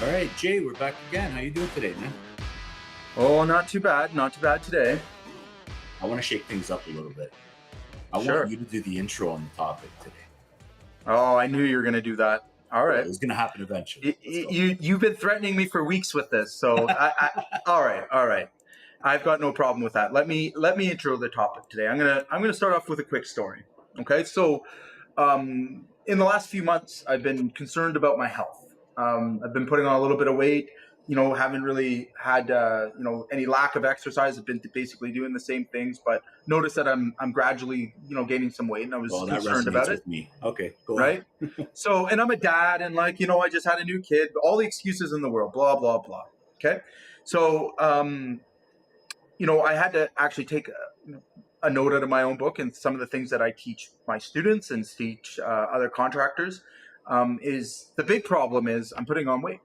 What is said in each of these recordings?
All right, Jay, we're back again. How you doing today, man? Oh, not too bad. Not too bad today. I want to shake things up a little bit. I want Sure. you to do the intro on the topic today. Oh, I knew you were going to do that. All Well, right. it's going to happen eventually. Let's go. You've been threatening me for weeks with this, so all right, all right. I've got no problem with that. Let me intro the topic today. I'm gonna start off with a quick story. Okay, so in the last few months, I've been concerned about my health. I've been putting on a little bit of weight. Haven't really had any lack of exercise. I've been basically doing the same things, but notice that I'm gradually gaining some weight, and I was Well, that concerned about resonates it. with me. Okay, go ahead. Right? So, and I'm a dad, and I just had a new kid. All the excuses in the world, blah blah blah. Okay, so I had to actually take a note out of my own book, and some of the things that I teach my students and teach other contractors is the big problem is I'm putting on weight.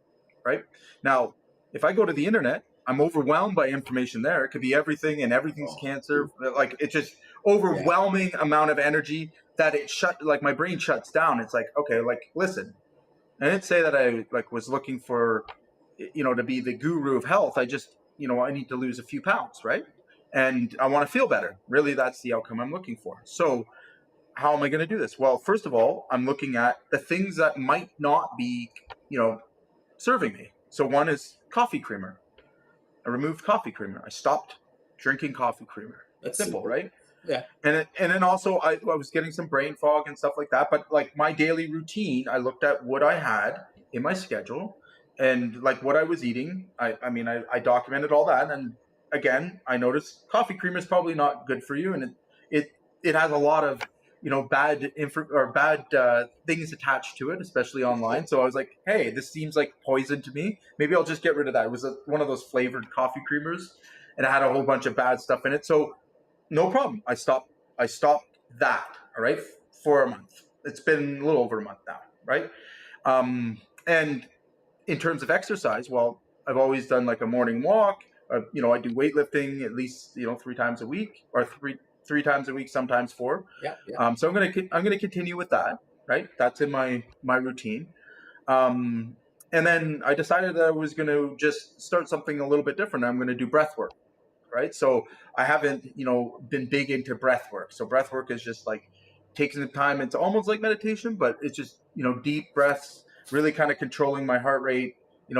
Right now, if I go to the internet, I'm overwhelmed by information there. It could be everything, and everything's Oh, cancer. dude. Like it's just Yeah. overwhelming amount of energy that like my brain shuts down. It's like, okay, like listen. I didn't say that I like was looking for to be the guru of health. I just I need to lose a few pounds, right? And I want to feel better. Really, that's the outcome I'm looking for. So how am I going to do this? Well, first of all, I'm looking at the things that might not be serving me. So one is coffee creamer. I removed coffee creamer. I stopped drinking coffee creamer. That's Simple, simple. right? Yeah. And then also I was getting some brain fog and stuff like that. But like my daily routine, I looked at what I had in my schedule and like what I was eating. I documented all that. And again, I noticed coffee creamer is probably not good for you, and it has a lot of bad info or bad things attached to it, especially online. So I was like, hey, this seems like poison to me. Maybe I'll just get rid of that. It was one of those flavored coffee creamers, and it had a whole bunch of bad stuff in it. So no problem. I stopped that. All right, for a month. It's been a little over a month now, right? And in terms of exercise, well, I've always done like a morning walk. I do weightlifting at least 3 times a week, or three times a week, sometimes four. Yeah. Yeah. So I'm gonna continue with that. Right, that's in my routine. Um, and then I decided that I was going to just start something a little bit different. I'm going to do breath work, right? So I haven't, been big into breath work. So breath work is just like taking the time. It's almost like meditation, but it's just, deep breaths, really kind of controlling my heart rate,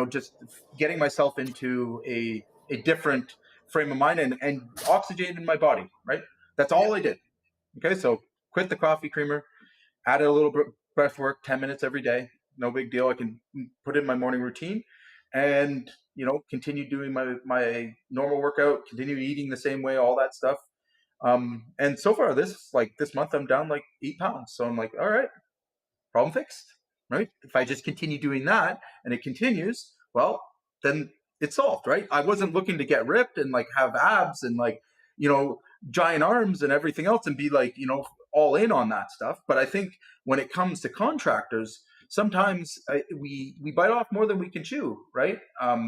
just getting myself into a different frame of mind and oxygenating my body, right? That's Yeah. all I did. Okay. So quit the coffee creamer, added a little bit breath work, 10 minutes every day. No big deal. I can put in my morning routine and continue doing my normal workout, continue eating the same way, all that stuff. And so far this month I'm down like 8 pounds. So I'm like, all right, problem fixed. Right? If I just continue doing that and it continues, well, then it's solved, right? I wasn't looking to get ripped and like have abs and like, you know, giant arms and everything else and be like, all in on that stuff. But I think when it comes to contractors, sometimes we bite off more than we can chew, right?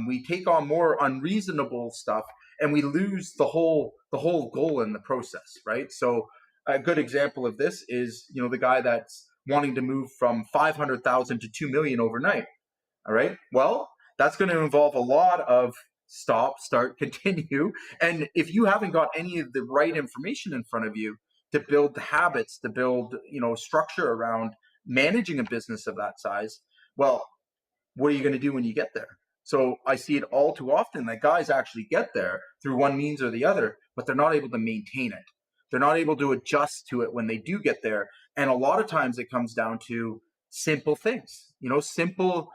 We take on more unreasonable stuff and we lose the whole goal in the process, right? So a good example of this is the guy that's wanting to move from 500,000 to 2 million overnight. All right. Well, that's going to involve a lot of stop, start, continue. And if you haven't got any of the right information in front of you to build the habits, to build, structure around managing a business of that size, well, what are you going to do when you get there? So I see it all too often that guys actually get there through one means or the other, but they're not able to maintain it. They're not able to adjust to it when they do get there. And a lot of times it comes down to simple things, simple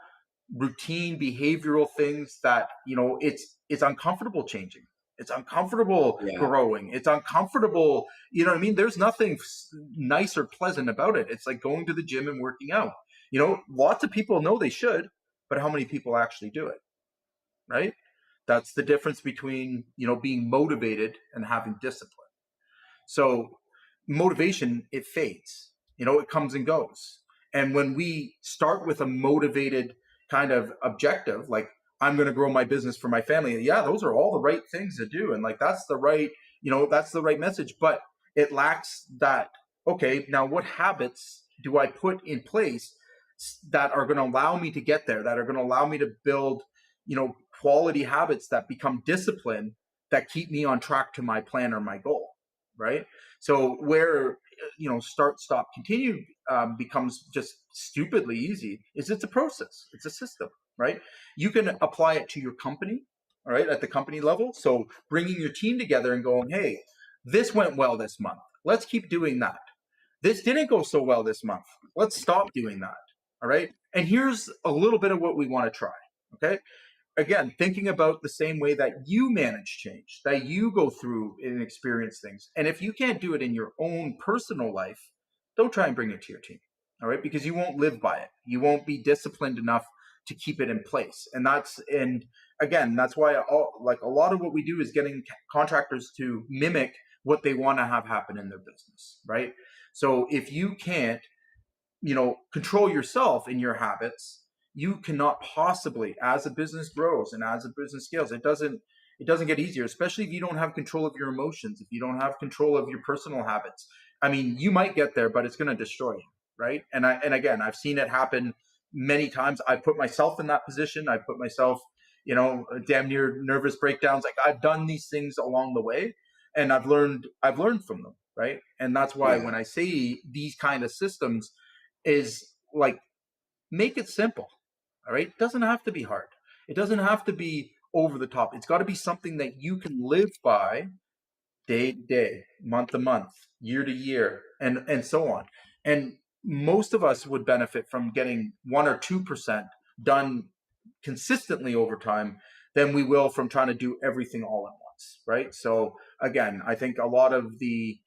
routine behavioral things that, it's uncomfortable changing. It's uncomfortable Yeah. growing. It's uncomfortable. You know what I mean? There's nothing nice or pleasant about it. It's like going to the gym and working out. Lots of people know they should, but how many people actually do it? Right? That's the difference between, being motivated and having discipline. So motivation, it fades, it comes and goes. And when we start with a motivated kind of objective, like I'm going to grow my business for my family. Yeah, those are all the right things to do. And like, that's the right message, but it lacks that. Okay, now what habits do I put in place that are going to allow me to get there, that are going to allow me to build, quality habits that become discipline, that keep me on track to my plan or my goal, right? So where, start, stop, continue becomes just stupidly easy is it's a process, it's a system, right? You can apply it to your company, all right, at the company level. So bringing your team together and going, hey, this went well this month, let's keep doing that. This didn't go so well this month, let's stop doing that. All right. And here's a little bit of what we want to try. Okay. Again, thinking about the same way that you manage change, that you go through and experience things. And if you can't do it in your own personal life, don't try and bring it to your team. All right. Because you won't live by it. You won't be disciplined enough to keep it in place. And again, that's why a lot of what we do is getting contractors to mimic what they want to have happen in their business. Right. So if you can't, control yourself in your habits, you cannot possibly, as a business grows and as a business scales, it doesn't get easier, especially if you don't have control of your emotions, if you don't have control of your personal habits. I mean, you might get there, but it's going to destroy you, right? And again, I've seen it happen many times. I put myself in that position. I put myself, damn near nervous breakdowns. Like, I've done these things along the way, and I've learned from them, right? And that's why Yeah, when I say these kind of systems, is like, make it simple. All right. It doesn't have to be hard. It doesn't have to be over the top. It's got to be something that you can live by day to day, month to month, year to year, and so on. And most of us would benefit from getting 1 or 2% done consistently over time than we will from trying to do everything all at once, right? So again, I think a lot of the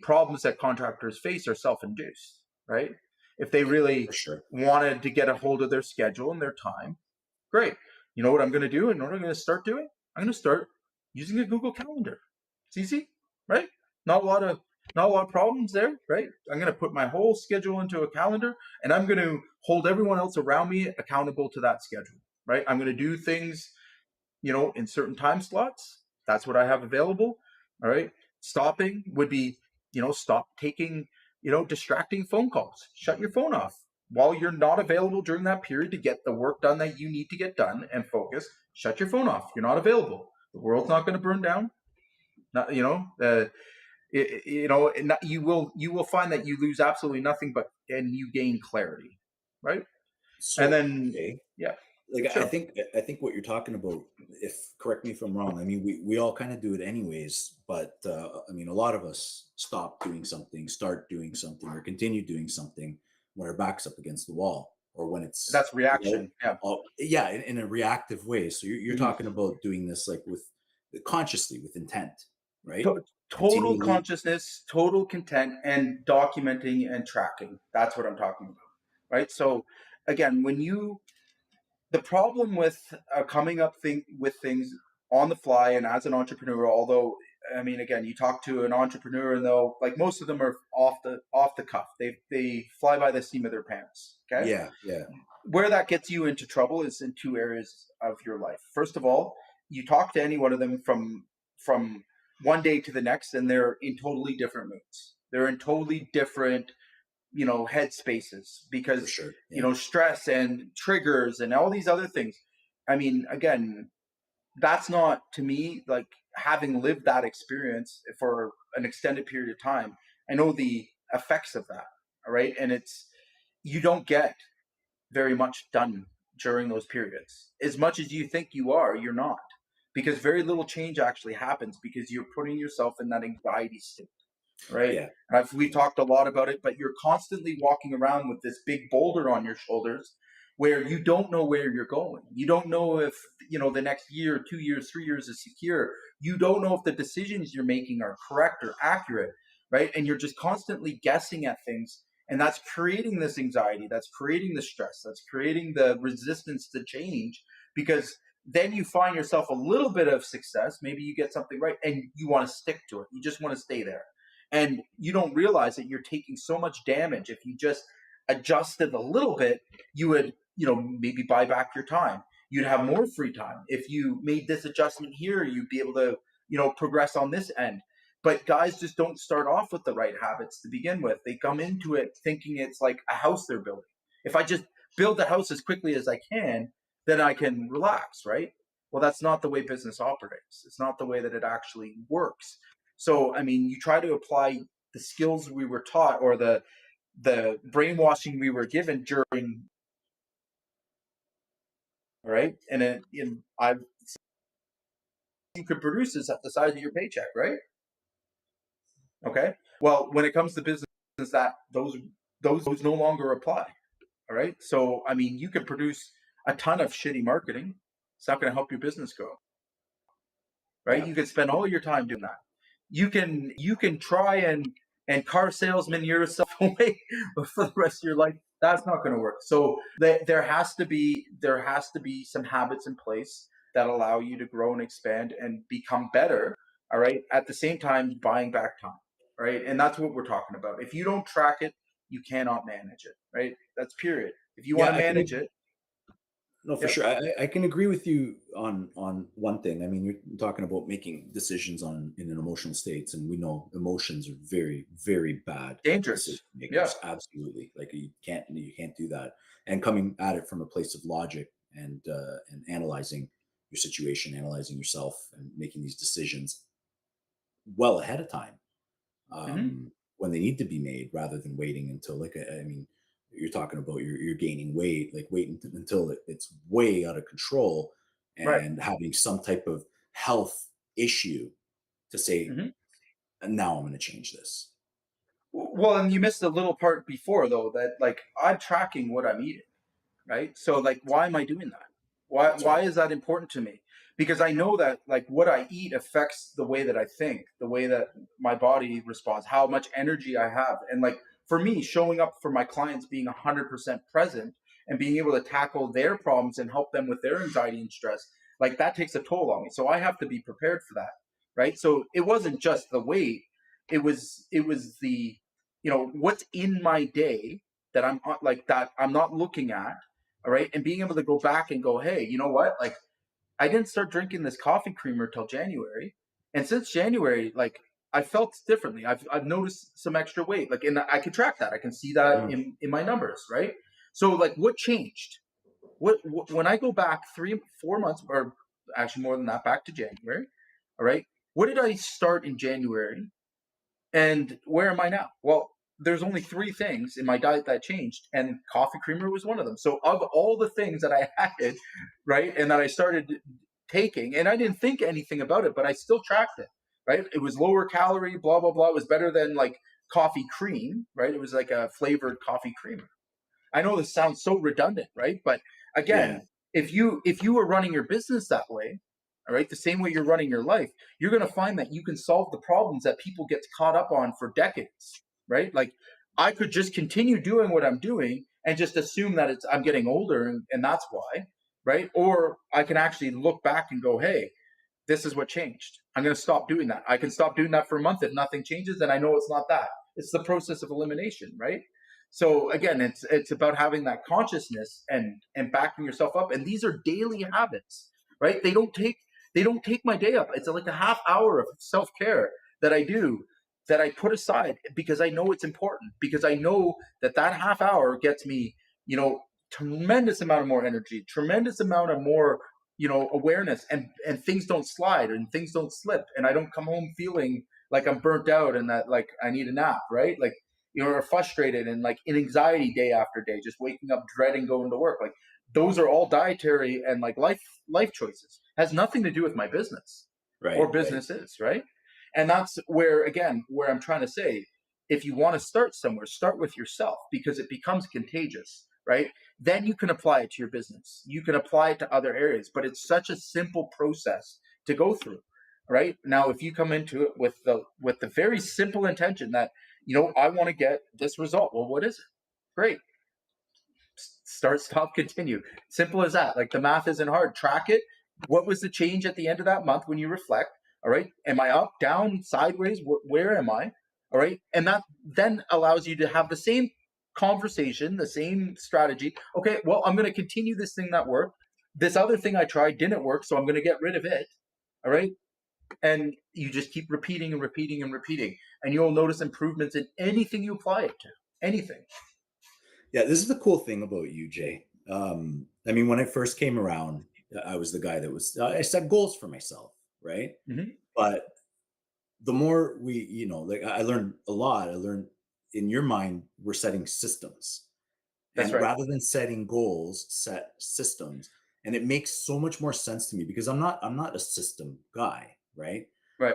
problems that contractors face are self-induced, right? If they for really sure. wanted to get a hold of their schedule and their time, great. You know what I'm going to do? And what I'm going to start doing? I'm going to start using a Google Calendar. It's easy, right? Not a lot of problems there, right? I'm going to put my whole schedule into a calendar, and I'm going to hold everyone else around me accountable to that schedule, right? I'm going to do things, in certain time slots. That's what I have available. All right. Stopping would be, stop taking, distracting phone calls. Shut your phone off while you're not available during that period to get the work done that you need to get done and focus. Shut your phone off. You're not available. The world's not going to burn down. Not, you will find that you lose absolutely nothing, and you gain clarity, right? And So, then, okay, yeah, like sure. I think what you're talking about, if correct me if I'm wrong, I mean we all kind of do it anyways, but I mean a lot of us stop doing something, start doing something, or continue doing something when our back's up against the wall, or when it's That's reaction. Yeah. yeah, in a reactive way. So you're Mhm. talking about doing this like with consciously, with intent, right? Total Continually. consciousness, total content, and documenting and tracking. That's what I'm talking about, right? So, again, the problem with coming up with things on the fly and as an entrepreneur, although I mean, again, you talk to an entrepreneur and they'll, like, most of them are off the cuff. They fly by the seam of their pants. Okay, Yeah, yeah, where that gets you into trouble is in two areas of your life. First of all, you talk to any one of them from one day to the next, and they're in totally different moods. They're in totally different, head spaces for because, sure. Yeah, stress and triggers and all these other things. I mean, again, that's not, to me, like, having lived that experience for an extended period of time. I know the effects of that. All right. And you don't get very much done during those periods. As much as you think you are, you're not. Because very little change actually happens because you're putting yourself in that anxiety state, right? yeah, And we've yeah, talked a lot about it, but you're constantly walking around with this big boulder on your shoulders where you don't know where you're going. You don't know if, the next year, 2 years, 3 years is secure. You don't know if the decisions you're making are correct or accurate, right? And you're just constantly guessing at things. And that's creating this anxiety, that's creating the stress, that's creating the resistance to change, because then you find yourself a little bit of success. Maybe you get something right and you want to stick to it. You just want to stay there. And you don't realize that you're taking so much damage. If you just adjusted a little bit, you would, maybe buy back your time. You'd have more free time. If you made this adjustment here, you'd be able to, progress on this end. But guys just don't start off with the right habits to begin with. They come into it thinking it's like a house they're building. If I just build the house as quickly as I can, then I can relax, right? Well, that's not the way business operates. It's not the way that it actually works. So, I mean, you try to apply the skills we were taught, or the brainwashing we were given during, right? And then I've you could produce this at the size of your paycheck, right? Okay. Well, when it comes to business, that those no longer apply. All right. So, I mean, you can produce a ton of shitty marketing. It's not going to help your business grow, right? Yeah. You can spend all your time doing that. You can try and car salesman yourself away for the rest of your life. That's not going to work. So there has to be some habits in place that allow you to grow and expand and become better. All right. At the same time, buying back time. Right. And that's what we're talking about. If you don't track it, you cannot manage it. Right. That's period. If you want Yeah, to I manage can. it, No, for yep. sure. I can agree with you on one thing. I mean, you're talking about making decisions on in an emotional states, and we know emotions are very, very bad decision Dangerous. Yeah. makers. Absolutely, like you can't do that. And coming at it from a place of logic and analyzing your situation, analyzing yourself, and making these decisions well ahead of time Hmm. when they need to be made, rather than waiting until I mean, you're talking about you're gaining weight, like waiting until it's way out of control Right. and having some type of health issue to say, Hmm. now I'm going to change this. Well, and you missed a little part before though, that like I'm tracking what I'm eating, right? So like, why am I doing that? why That's right. why is that important to me? Because I know that like what I eat affects the way that I think, the way that my body responds, how much energy I have. And like for me, showing up for my clients, being 100% present and being able to tackle their problems and help them with their anxiety and stress, like that takes a toll on me. So I have to be prepared for that, right? So it wasn't just the weight, it was the, what's in my day that I'm not looking at. All right. And being able to go back and go, hey, you know what? Like I didn't start drinking this coffee creamer till January. And since January, like I felt differently. I've noticed some extra weight. Like, and I can track that. I can see that Mm. in my numbers, right? So like what changed? What when I go back 3 4 months, or actually more than that, back to January, all right? What did I start in January? And where am I now? Well, there's only three things in my diet that changed, and coffee creamer was one of them. So, of all the things that I had, right, and that I started taking, and I didn't think anything about it, but I still tracked it, right? It was lower calorie, blah, blah, blah. It was better than like coffee cream, right? It was like a flavored coffee creamer. I know this sounds so redundant, right? But Yeah. again, if you are running your business that way, all right, the same way you're running your life, you're going to find that you can solve the problems that people get caught up on for decades, right? Like I could just continue doing what I'm doing and just assume that I'm getting older and that's why, right? Or I can actually look back and go, hey, this is what changed. I'm going to stop doing that. I can stop doing that for a month. If nothing changes, then I know it's not that. It's the process of elimination, right? So again, it's about having that consciousness and backing yourself up. And these are daily habits, right? They don't take my day up. It's like a half hour of self care that I do, that I put aside because I know it's important, because I know that that half hour gets me, tremendous amount of more energy, tremendous amount of more, awareness, and things don't slide and things don't slip, and I don't come home feeling like I'm burnt out and that like I need a nap, right? Like, or frustrated and like in anxiety day after day, just waking up dreading going to work. Like those are all dietary and like life choices. Has nothing to do with my business Right. or Right. businesses, right? And that's where, again, where I'm trying to say, if you want to start somewhere, start with yourself, because it becomes contagious, right? Then you can apply it to your business. You can apply it to other areas, but it's such a simple process to go through. Right now, if you come into it with the very simple intention that, I want to get this result. Well, what is it? Great. Start, stop, continue. Simple as that. Like the math isn't hard. Track it. What was the change at the end of that month when you reflect? All right. Am I up, down, sideways? Where am I? All right. And that then allows you to have the same conversation, the same strategy. Okay. Well, I'm going to continue this thing that worked. This other thing I tried didn't work, so I'm going to get rid of it. All right. And you just keep repeating and repeating and repeating, and you'll notice improvements in anything you apply it to. Anything. Yeah, this is the cool thing about you, Jay. I mean, when I first came around, I was the guy that was I set goals for myself, right? Hmm. But the more we, like I learned a lot. I learned in your mind, we're setting systems. That's And right. rather than setting goals, set systems. And it makes so much more sense to me because I'm not a system guy, right? Right.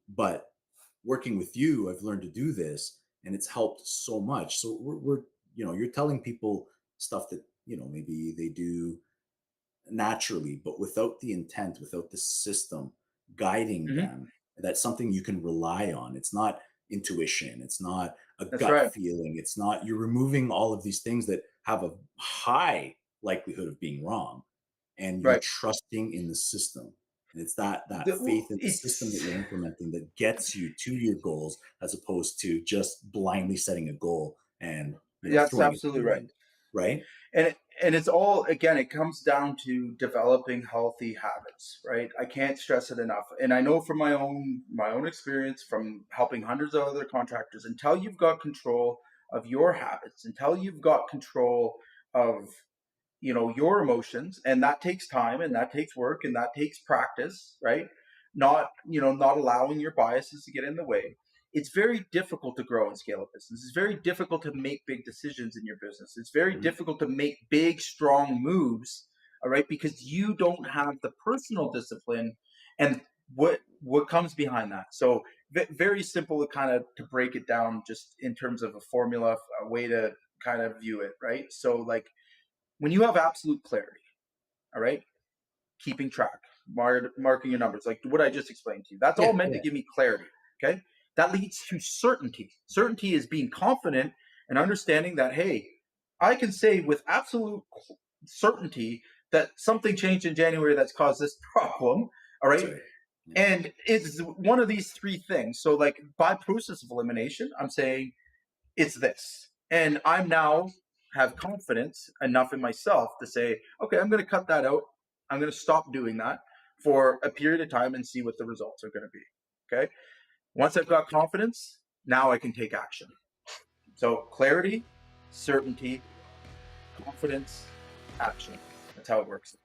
But working with you, I've learned to do this and it's helped so much. So we're you're telling people stuff that, maybe they do naturally, but without the intent, without the system guiding Hmm. them, that's something you can rely on. It's not intuition, it's not a That's gut right. feeling, it's not, you're removing all of these things that have a high likelihood of being wrong, and you're Right. trusting in the system. And it's that Well, faith in the system that it's you're implementing that gets you to your goals, as opposed to just blindly setting a goal and that's throwing it to absolutely the right. wind, right? And it's all, again, it comes down to developing healthy habits, right? I can't stress it enough. And I know from my own experience from helping hundreds of other contractors, until you've got control of your habits, until you've got control of your emotions, and that takes time, and that takes work, and that takes practice, right? Not allowing your biases to get in the way. It's very difficult to grow and scale a business. It's very difficult to make big decisions in your business. It's very Mhm. difficult to make big strong moves, all right, because you don't have the personal discipline and what comes behind that. So very simple to kind of to break it down just in terms of a formula, a way to kind of view it, right? So like when you have absolute clarity, all right, keeping track, marking your numbers, like what I just explained to you, that's all Yeah, meant to yeah. give me clarity. Okay. That leads to certainty. Certainty is being confident and understanding that, hey, I can say with absolute certainty that something changed in January that's caused this problem. All That's right. right. Yeah. And it's one of these three things. So, like by process of elimination, I'm saying it's this. And I'm now have confidence enough in myself to say, okay, I'm going to cut that out. I'm going to stop doing that for a period of time and see what the results are going to be. Okay. Once I've got confidence, now I can take action. So clarity, certainty, confidence, action. That's how it works.